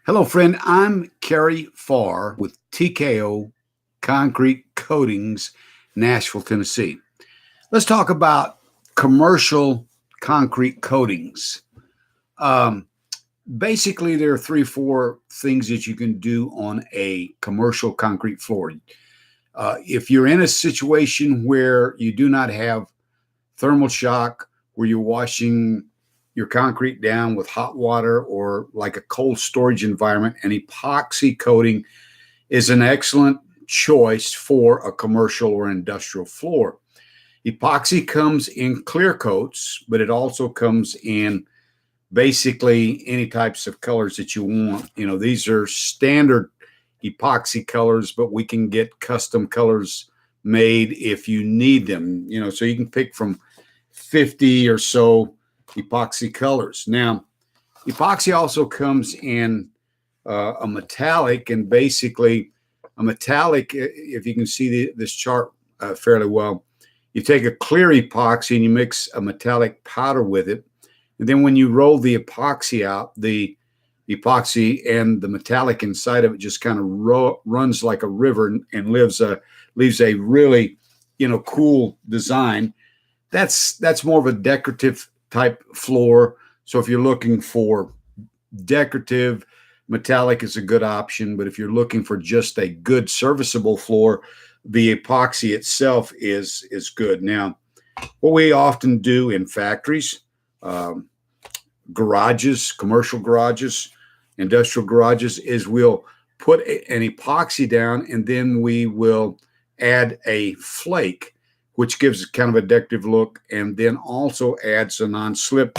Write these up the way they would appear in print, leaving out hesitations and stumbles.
Hello, friend. I'm Kerry Farr with TKO Concrete Coatings, Nashville, Tennessee. Let's talk about commercial concrete coatings. Um, Basically, there are three, four things that you can do on a commercial concrete floor. If you're in a situation where you do not have thermal shock, where you're washing your concrete down with hot water or like a cold storage environment, an epoxy coating is an excellent choice for a commercial or industrial floor. Epoxy comes in clear coats, but it also comes in basically any types of colors that you want. These are standard epoxy colors, but we can get custom colors made if you need them. So you can pick from 50 or so epoxy colors. Now, epoxy also comes in a metallic, and basically a metallic, if you can see this chart fairly well, you take a clear epoxy and you mix a metallic powder with it. And then when you roll the epoxy out, the epoxy and the metallic inside of it just kind of runs like a river and leaves a really, cool design. That's more of a decorative type floor. So if you're looking for decorative, metallic is a good option. But if you're looking for just a good serviceable floor, the epoxy itself is good. Now, what we often do in factories, garages, commercial garages, industrial garages, is we'll put an epoxy down and then we will add a flake, which gives kind of a decorative look, and then also adds a non-slip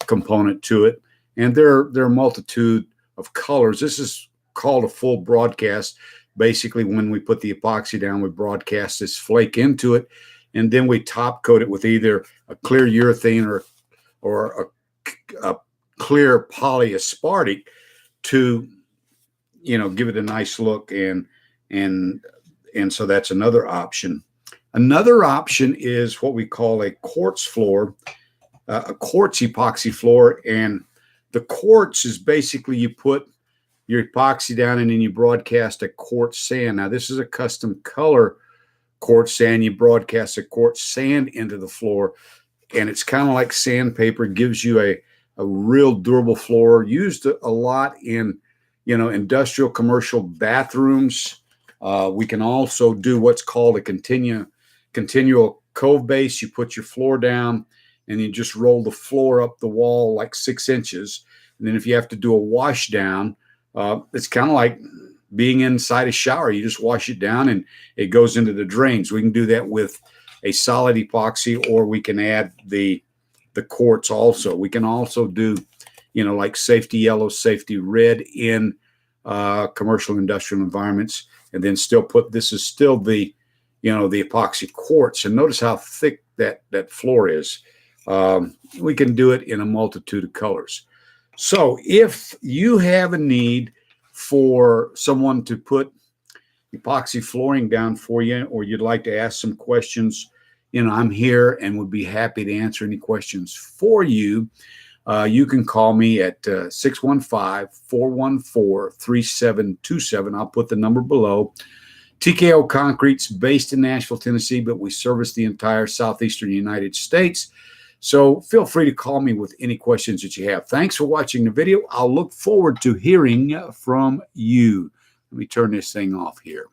component to it. And there are a multitude of colors. This is called a full broadcast. Basically, when we put the epoxy down, we broadcast this flake into it, and then we top coat it with either a clear urethane or a clear polyaspartic to give it a nice look, and so that's another option. Another option is what we call a quartz floor, a quartz epoxy floor. And the quartz is basically you put your epoxy down and then you broadcast a quartz sand. Now, this is a custom color quartz sand. You broadcast a quartz sand into the floor, and it's kind of like sandpaper. It gives you a real durable floor, used a lot in industrial, commercial bathrooms. We can also do what's called a continual cove base. You put your floor down and you just roll the floor up the wall like 6 inches. And then if you have to do a wash down, it's kind of like being inside a shower. You just wash it down and it goes into the drains. We can do that with a solid epoxy, or we can add the quartz also. We can also do, like safety yellow, safety red in commercial industrial environments, and then still this is still the epoxy quartz. And notice how thick that floor is. We can do it in a multitude of colors. So if you have a need for someone to put epoxy flooring down for you, or you'd like to ask some questions, I'm here and would be happy to answer any questions for you. You can call me at 615-414-3727. I'll put the number below. TKO Concrete's based in Nashville, Tennessee, but we service the entire southeastern United States. So feel free to call me with any questions that you have. Thanks for watching the video. I'll look forward to hearing from you. Let me turn this thing off here.